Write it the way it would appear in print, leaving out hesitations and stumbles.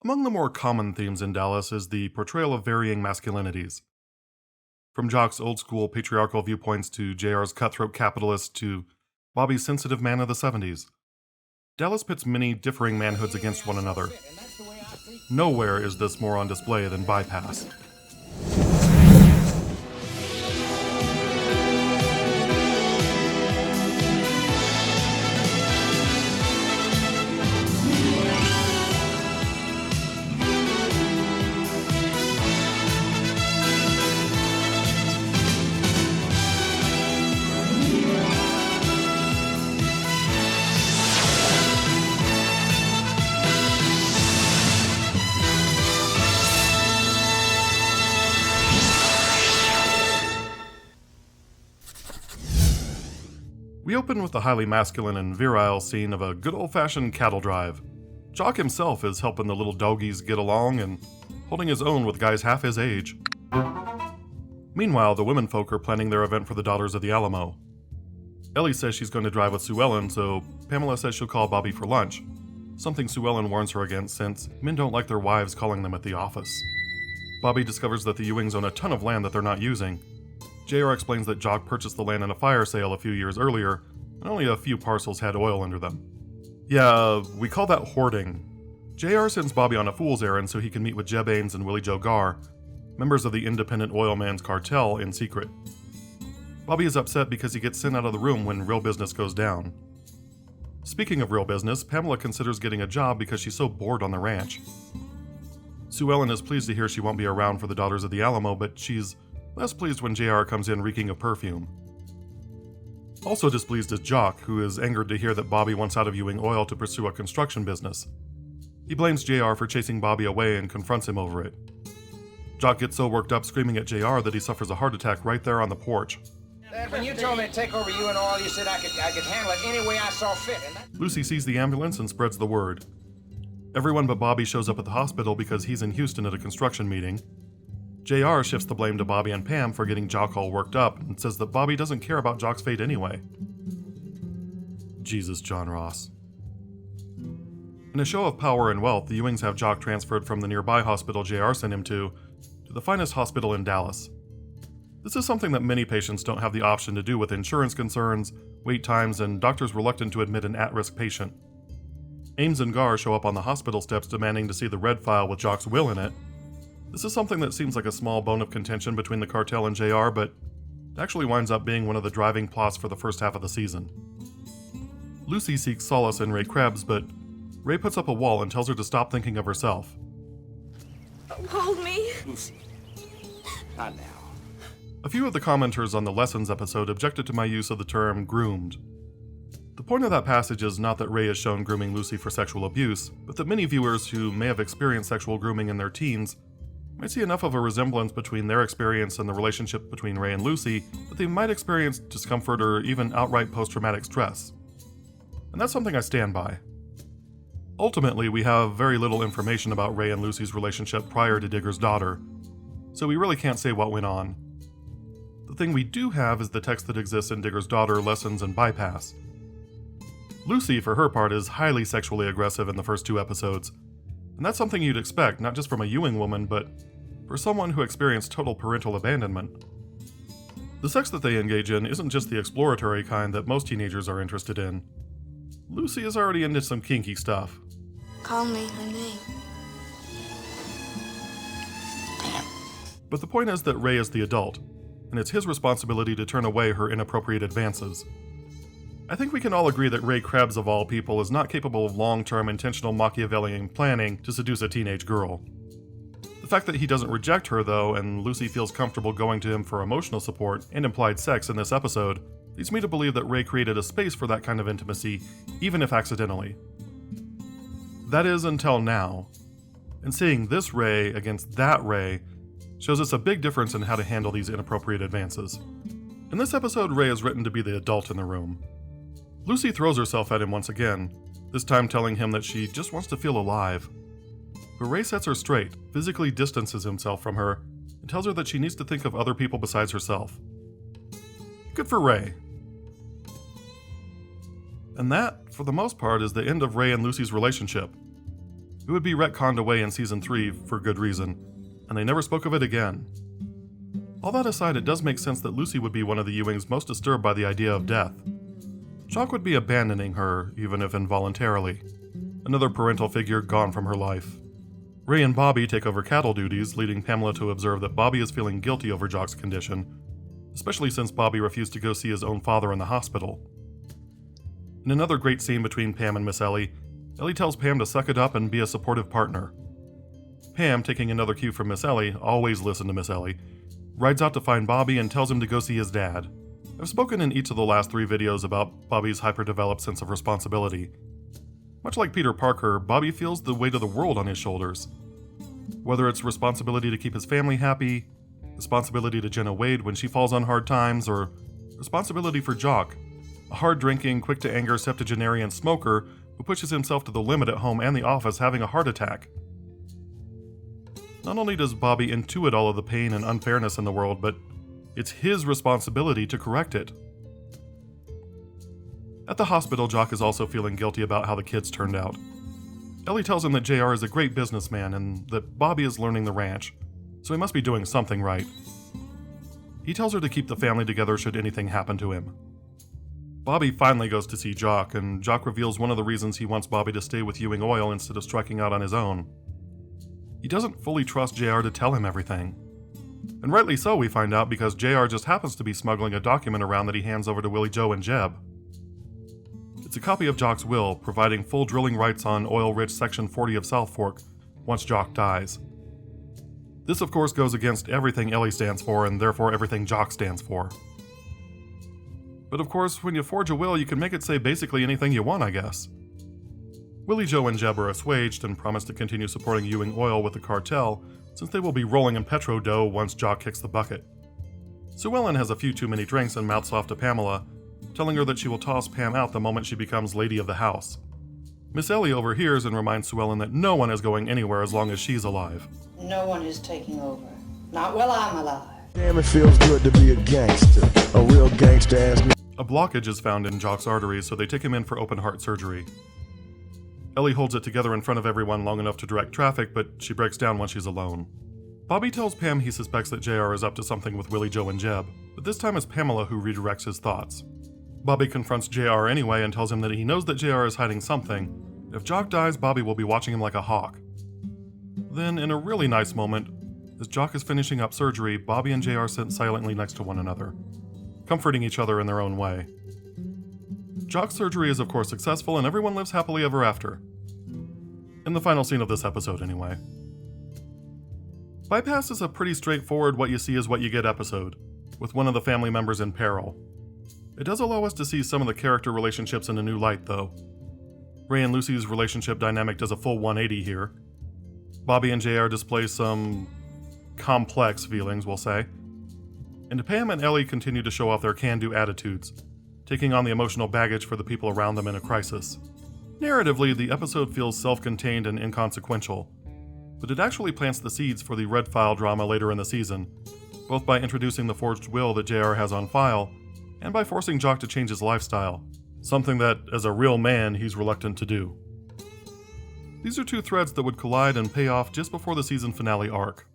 Among the more common themes in Dallas is the portrayal of varying masculinities. From Jock's old-school patriarchal viewpoints to JR's cutthroat capitalist to Bobby's sensitive man of the 70s. Dallas pits many differing manhoods against one another. Nowhere is this more on display than Bypass. We open with the highly masculine and virile scene of a good old-fashioned cattle drive. Jock himself is helping the little doggies get along and holding his own with guys half his age. Meanwhile, the womenfolk are planning their event for the Daughters of the Alamo. Ellie says she's going to drive with Sue Ellen, so Pamela says she'll call Bobby for lunch, something Sue Ellen warns her against since men don't like their wives calling them at the office. Bobby discovers that the Ewings own a ton of land that they're not using. JR explains that Jock purchased the land in a fire sale a few years earlier, and only a few parcels had oil under them. Yeah, we call that hoarding. JR sends Bobby on a fool's errand so he can meet with Jeb Ames and Willie Joe Garr, members of the independent oil man's cartel, in secret. Bobby is upset because he gets sent out of the room when real business goes down. Speaking of real business, Pamela considers getting a job because she's so bored on the ranch. Sue Ellen is pleased to hear she won't be around for the Daughters of the Alamo, but she's less pleased when JR comes in reeking of perfume. Also displeased is Jock, who is angered to hear that Bobby wants out of Ewing Oil to pursue a construction business. He blames JR for chasing Bobby away and confronts him over it. Jock gets so worked up screaming at JR that he suffers a heart attack right there on the porch. When you told me to take over Ewing Oil, you said I could handle it any way I saw fit. Lucy sees the ambulance and spreads the word. Everyone but Bobby shows up at the hospital because he's in Houston at a construction meeting. JR shifts the blame to Bobby and Pam for getting Jock all worked up and says that Bobby doesn't care about Jock's fate anyway. Jesus, John Ross. In a show of power and wealth, the Ewings have Jock transferred from the nearby hospital JR sent him to the finest hospital in Dallas. This is something that many patients don't have the option to do with insurance concerns, wait times, and doctors reluctant to admit an at-risk patient. Ames and Garr show up on the hospital steps demanding to see the red file with Jock's will in it. This is something that seems like a small bone of contention between the cartel and JR, but it actually winds up being one of the driving plots for the first half of the season. Lucy seeks solace in Ray Krebbs, but Ray puts up a wall and tells her to stop thinking of herself. Hold me. Lucy, not now. A few of the commenters on the Lessons episode objected to my use of the term groomed. The point of that passage is not that Ray is shown grooming Lucy for sexual abuse, but that many viewers who may have experienced sexual grooming in their teens might see enough of a resemblance between their experience and the relationship between Ray and Lucy that they might experience discomfort or even outright post-traumatic stress. And that's something I stand by. Ultimately, we have very little information about Ray and Lucy's relationship prior to Digger's daughter, so we really can't say what went on. The thing we do have is the text that exists in Digger's daughter, Lessons, and Bypass. Lucy, for her part, is highly sexually aggressive in the first two episodes, and that's something you'd expect not just from a Ewing woman, but for someone who experienced total parental abandonment. The sex that they engage in isn't just the exploratory kind that most teenagers are interested in. Lucy is already into some kinky stuff. Call me her name. But the point is that Ray is the adult, and it's his responsibility to turn away her inappropriate advances. I think we can all agree that Ray Krebbs, of all people, is not capable of long-term intentional Machiavellian planning to seduce a teenage girl. The fact that he doesn't reject her, though, and Lucy feels comfortable going to him for emotional support and implied sex in this episode, leads me to believe that Ray created a space for that kind of intimacy, even if accidentally. That is, until now. And seeing this Ray against that Ray shows us a big difference in how to handle these inappropriate advances. In this episode, Ray is written to be the adult in the room. Lucy throws herself at him once again, this time telling him that she just wants to feel alive. But Ray sets her straight, physically distances himself from her, and tells her that she needs to think of other people besides herself. Good for Ray. And that, for the most part, is the end of Ray and Lucy's relationship. It would be retconned away in Season 3 for good reason, and they never spoke of it again. All that aside, it does make sense that Lucy would be one of the Ewings most disturbed by the idea of death. Jock would be abandoning her, even if involuntarily. Another parental figure gone from her life. Ray and Bobby take over cattle duties, leading Pamela to observe that Bobby is feeling guilty over Jock's condition, especially since Bobby refused to go see his own father in the hospital. In another great scene between Pam and Miss Ellie, Ellie tells Pam to suck it up and be a supportive partner. Pam, taking another cue from Miss Ellie, always listen to Miss Ellie, rides out to find Bobby and tells him to go see his dad. I've spoken in each of the last 3 videos about Bobby's hyper-developed sense of responsibility. Much like Peter Parker, Bobby feels the weight of the world on his shoulders. Whether it's responsibility to keep his family happy, responsibility to Jenna Wade when she falls on hard times, or responsibility for Jock, a hard-drinking, quick-to-anger septuagenarian smoker who pushes himself to the limit at home and the office having a heart attack. Not only does Bobby intuit all of the pain and unfairness in the world, but it's his responsibility to correct it. At the hospital, Jock is also feeling guilty about how the kids turned out. Ellie tells him that JR is a great businessman and that Bobby is learning the ranch, so he must be doing something right. He tells her to keep the family together should anything happen to him. Bobby finally goes to see Jock, and Jock reveals one of the reasons he wants Bobby to stay with Ewing Oil instead of striking out on his own. He doesn't fully trust JR to tell him everything. And rightly so, we find out, because JR just happens to be smuggling a document around that he hands over to Willie Joe and Jeb. It's a copy of Jock's will, providing full drilling rights on oil-rich Section 40 of South Fork once Jock dies. This, of course, goes against everything Ellie stands for, and therefore everything Jock stands for. But of course, when you forge a will, you can make it say basically anything you want, I guess. Willie Joe and Jeb are assuaged and promise to continue supporting Ewing Oil with the cartel, since they will be rolling in petro dough once Jock kicks the bucket. Sue Ellen has a few too many drinks and mouths off to Pamela, telling her that she will toss Pam out the moment she becomes lady of the house. Miss Ellie overhears and reminds Sue Ellen that no one is going anywhere as long as she's alive. No one is taking over. Not while I'm alive. Damn, it feels good to be a gangster. A real gangster-ass nigga. A blockage is found in Jock's arteries, so they take him in for open heart surgery. Ellie holds it together in front of everyone long enough to direct traffic, but she breaks down when she's alone. Bobby tells Pam he suspects that JR is up to something with Willie Joe and Jeb, but this time it's Pamela who redirects his thoughts. Bobby confronts JR anyway and tells him that he knows that JR is hiding something. If Jock dies, Bobby will be watching him like a hawk. Then, in a really nice moment, as Jock is finishing up surgery, Bobby and JR sit silently next to one another, comforting each other in their own way. Jock's surgery is of course successful, and everyone lives happily ever after. In the final scene of this episode, anyway. Bypass is a pretty straightforward what you see is what you get episode, with one of the family members in peril. It does allow us to see some of the character relationships in a new light, though. Ray and Lucy's relationship dynamic does a full 180 here. Bobby and JR display some complex feelings, we'll say. And Pam and Ellie continue to show off their can-do attitudes, taking on the emotional baggage for the people around them in a crisis. Narratively, the episode feels self-contained and inconsequential, but it actually plants the seeds for the Red File drama later in the season, both by introducing the forged will that JR has on file, and by forcing Jock to change his lifestyle, something that, as a real man, he's reluctant to do. These are two threads that would collide and pay off just before the season finale arc.